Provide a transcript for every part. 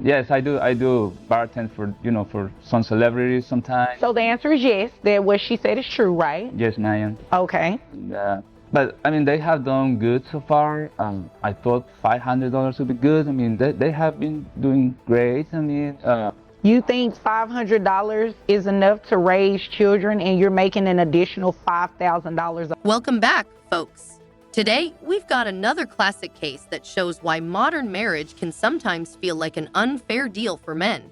Yes, I do. I do bartend for for some celebrities sometimes. So the answer is yes, that what she said is true, right? Yes, ma'am. Okay. But I mean, they have done good so far. I thought $500 would be good. I mean, they have been doing great. I mean, You think $500 is enough to raise children and you're making an additional $5,000? Welcome back, folks. Today, we've got another classic case that shows why modern marriage can sometimes feel like an unfair deal for men.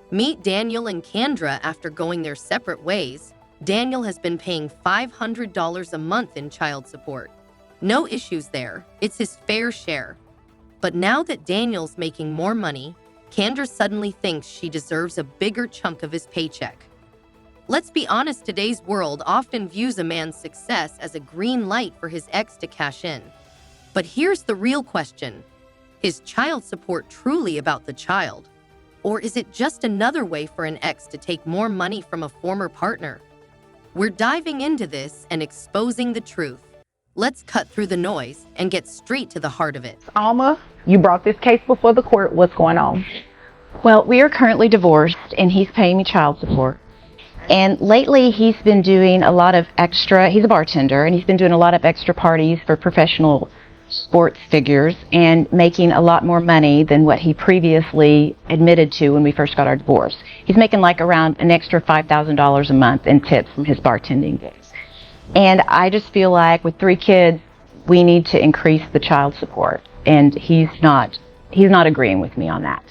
Meet Daniel and Kendra after going their separate ways. Daniel has been paying $500 a month in child support. No issues there. It's his fair share. But now that Daniel's making more money, Kendra suddenly thinks she deserves a bigger chunk of his paycheck. Let's be honest, today's world often views a man's success as a green light for his ex to cash in. But here's the real question. Is child support truly about the child? Or is it just another way for an ex to take more money from a former partner? We're diving into this and exposing the truth. Let's cut through the noise and get straight to the heart of it. Alma, you brought this case before the court. What's going on? Well, we are currently divorced, and he's paying me child support. And lately, he's been doing a lot of extra, he's a bartender, and he's been doing a lot of extra parties for professional sports figures and making a lot more money than what he previously admitted to when we first got our divorce. He's making like around an extra $5,000 a month in tips from his bartending days. And I just feel like with 3 kids, we need to increase the child support. And he's not agreeing with me on that.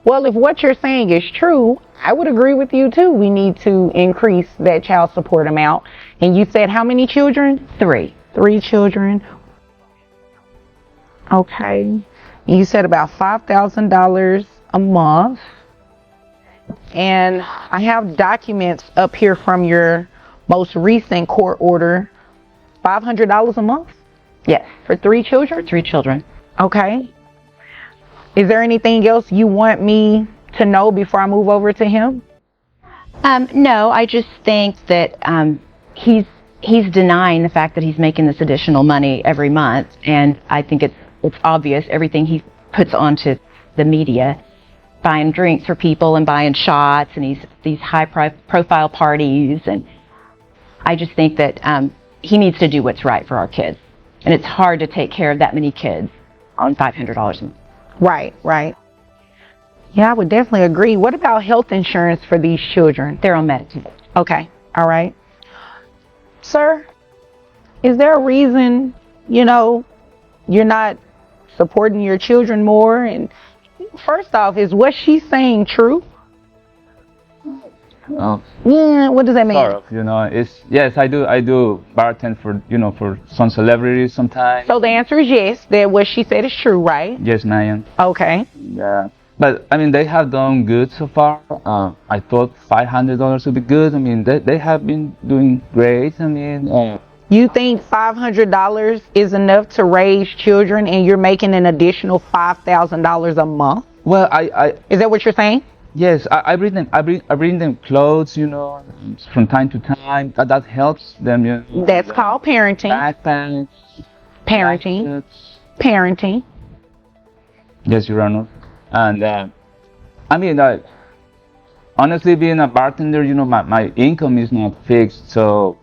Well, if what you're saying is true, I would agree with you too. We need to increase that child support amount. And you said how many children? 3. 3 children. Okay. You said about $5,000 a month. And I have documents up here from your most recent court order. $500 a month Yes, for 3 children? for 3 children. Okay. Is there anything else you want me to know before I move over to him? No, I just think that he's denying the fact that he's making this additional money every month, and I think it's obvious everything he puts onto the media, buying drinks for people and buying shots and these high profile parties, and I just think that he needs to do what's right for our kids, and it's hard to take care of that many kids on $500 a month. Right. Yeah, I would definitely agree. What about health insurance for these children? They're on Medicaid. Okay, all right. Sir, is there a reason, you're not supporting your children more? And first off, is what she's saying true? oh, Yeah, what does that mean? sort of. It's yes, I do. I do bartend for some celebrities sometimes. So the answer is yes, that what she said is true, right? Yes, ma'am. Okay. Yeah. But I mean, they have done good so far. I thought $500 would be good. I mean, they have been doing great. I mean, You think $500 is enough to raise children and you're making an additional $5,000 a month? well, I Is that what you're saying? yes, I bring them. I bring them clothes, from time to time. That helps them. That's called parenting. Backpacks, Parenting. jackets. Parenting. Yes, Your Honor. And I mean, honestly, being a bartender, my income is not fixed. So,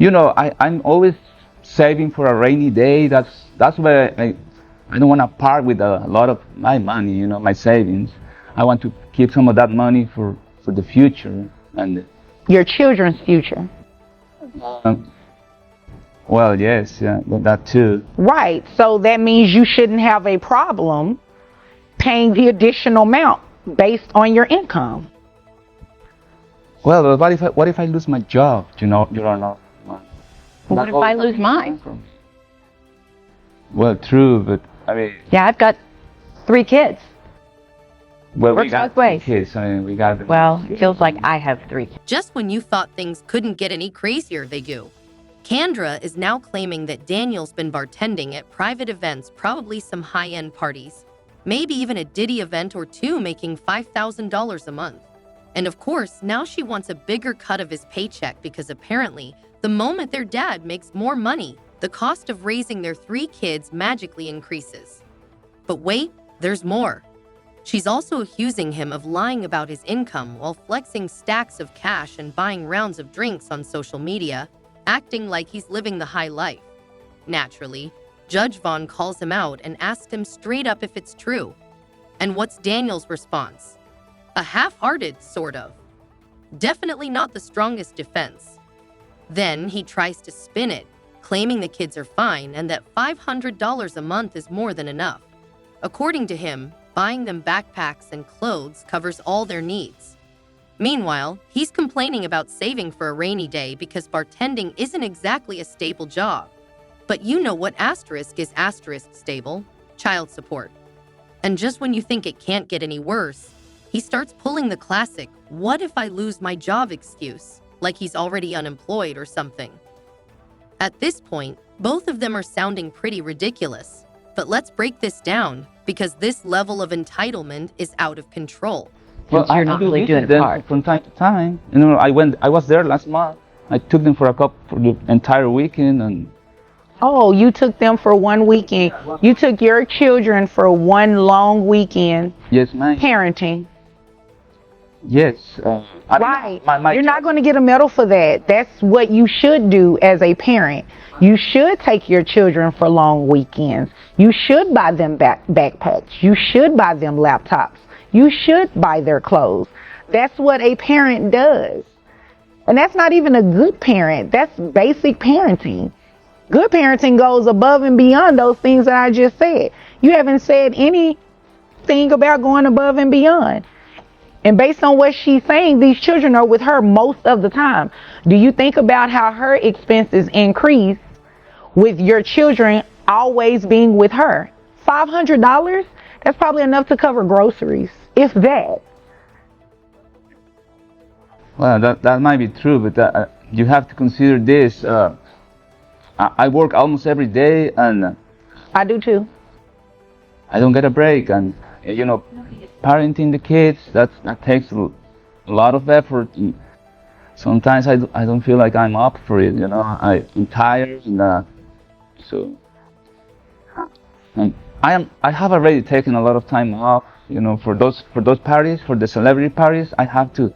I'm always saving for a rainy day. That's why I don't want to part with a lot of my money, my savings. I want to keep some of that money for the future. And Your children's future. well, yes, yeah, that too. Right. So that means you shouldn't have a problem paying the additional amount based on your income. Well, but what if I lose my job? Your Honor. What if I lose mine? Well, true, but I mean, Yeah, I've got 3 kids. well, we Works got both ways. kids. I mean, we got. Well, it feels like I have 3 kids. Just when you thought things couldn't get any crazier, they do. Kendra is now claiming that Daniel's been bartending at private events, probably some high-end parties, maybe even a Diddy event or 2, making $5,000 a month. And of course, now she wants a bigger cut of his paycheck because apparently, the moment their dad makes more money, the cost of raising their 3 kids magically increases. But wait, there's more. She's also accusing him of lying about his income while flexing stacks of cash and buying rounds of drinks on social media, acting like he's living the high life. Naturally, Judge Vaughn calls him out and asks him straight up if it's true. And what's Daniel's response? A half-hearted, sort of. Definitely not the strongest defense. Then he tries to spin it, claiming the kids are fine and that $500 a month is more than enough. According to him, buying them backpacks and clothes covers all their needs. Meanwhile, he's complaining about saving for a rainy day because bartending isn't exactly a stable job. But you know what asterisk is asterisk stable? Child support. And just when you think it can't get any worse, he starts pulling the classic, what if I lose my job excuse, like he's already unemployed or something. At this point, both of them are sounding pretty ridiculous. But let's break this down, because this level of entitlement is out of control. Well, You're not do really visit doing it them hard. from time to time. You know, I was there last month. I took them for the entire weekend, and Oh, you took them for one weekend. You took your children for one long weekend yes, ma'am. parenting. Yes. Right. My You're not going to get a medal for that. That's what you should do as a parent. You should take your children for long weekends. You should buy them backpacks. You should buy them laptops. You should buy their clothes. That's what a parent does. And that's not even a good parent. That's basic parenting. Good parenting goes above and beyond those things that I just said. You haven't said anything about going above and beyond. And based on what she's saying, these children are with her most of the time. Do you think about how her expenses increase with your children always being with her? $500? That's probably enough to cover groceries, if that. Well, that might be true, but you have to consider this. I work almost every day, and I do too. I don't get a break. And you know, parenting the kids that takes a lot of effort. And sometimes I don't feel like I'm up for it. You know, I'm tired, and so and I have already taken a lot of time off. You know, for those parties, for the celebrity parties, I have to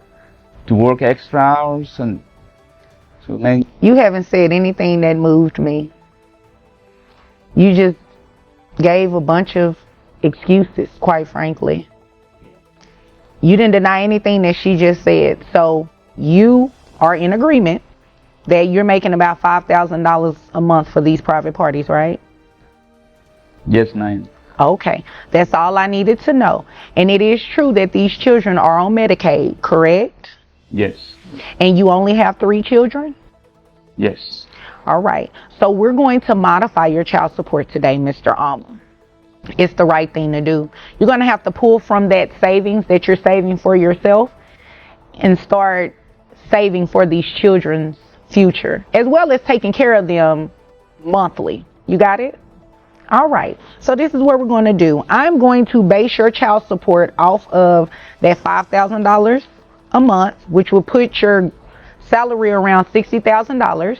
work extra hours, and so man. You haven't said anything that moved me. You just gave a bunch of excuses, quite frankly. You didn't deny anything that she just said. So you are in agreement that you're making about $5,000 a month for these private parties, right? Yes, ma'am. Okay, that's all I needed to know. And it is true that these children are on Medicaid, correct? Yes. And you only have 3 children? Yes. All right. So we're going to modify your child support today, Mr. Alma. It's the right thing to do. You're going to have to pull from that savings that you're saving for yourself and start saving for these children's future, as well as taking care of them monthly. You got it? All right. So this is what we're going to do. I'm going to base your child support off of that $5,000 a month, which will put your salary around $60,000.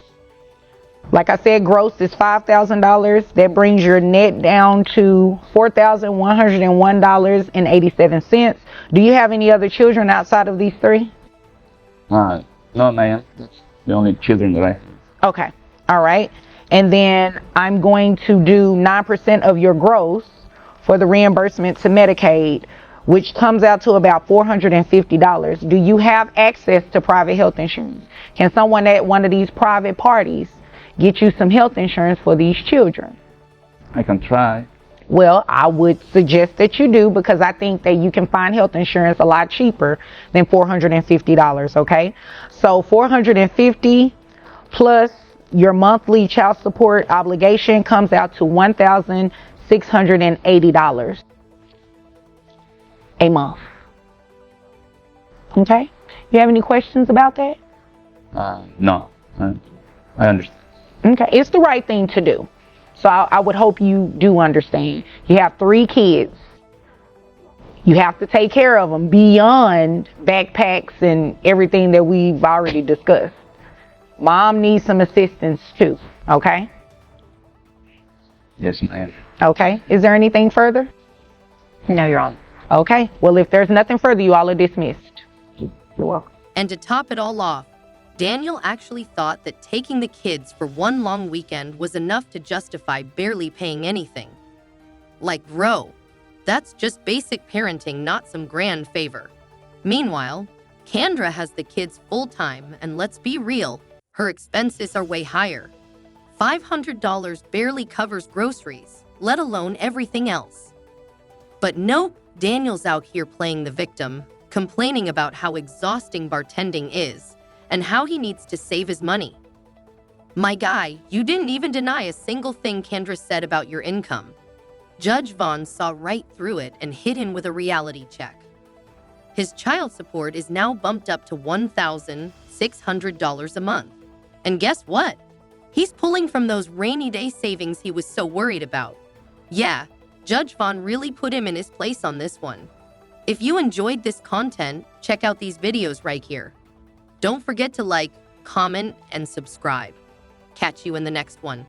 Like I said, gross is $5,000. That brings your net down to $4,101.87. Do you have any other children outside of these 3? No, ma'am. That's the only children that I have. Okay. All right. And then I'm going to do 9% of your gross for the reimbursement to Medicaid, which comes out to about $450. Do you have access to private health insurance? Can someone at one of these private parties get you some health insurance for these children? I can try. Well, I would suggest that you do, because I think that you can find health insurance a lot cheaper than $450, okay? So $450 plus your monthly child support obligation comes out to $1,680 a month. Okay? You have any questions about that? No. I understand. Okay, it's the right thing to do. So I would hope you do understand. You have 3 kids. You have to take care of them beyond backpacks and everything that we've already discussed. Mom needs some assistance too, okay? Yes, ma'am. Okay, is there anything further? No, You're on. Okay, well, if there's nothing further, you all are dismissed. You're welcome. And to top it all off, Daniel actually thought that taking the kids for one long weekend was enough to justify barely paying anything. Like, bro, that's just basic parenting, not some grand favor. Meanwhile, Kendra has the kids full-time, and let's be real, her expenses are way higher. $500 barely covers groceries, let alone everything else. But nope, Daniel's out here playing the victim, complaining about how exhausting bartending is and how he needs to save his money. My guy, you didn't even deny a single thing Kendra said about your income. Judge Vaughn saw right through it and hit him with a reality check. His child support is now bumped up to $1,600 a month. And guess what? He's pulling from those rainy day savings he was so worried about. Yeah, Judge Vaughn really put him in his place on this one. If you enjoyed this content, check out these videos right here. Don't forget to like, comment, and subscribe. Catch you in the next one.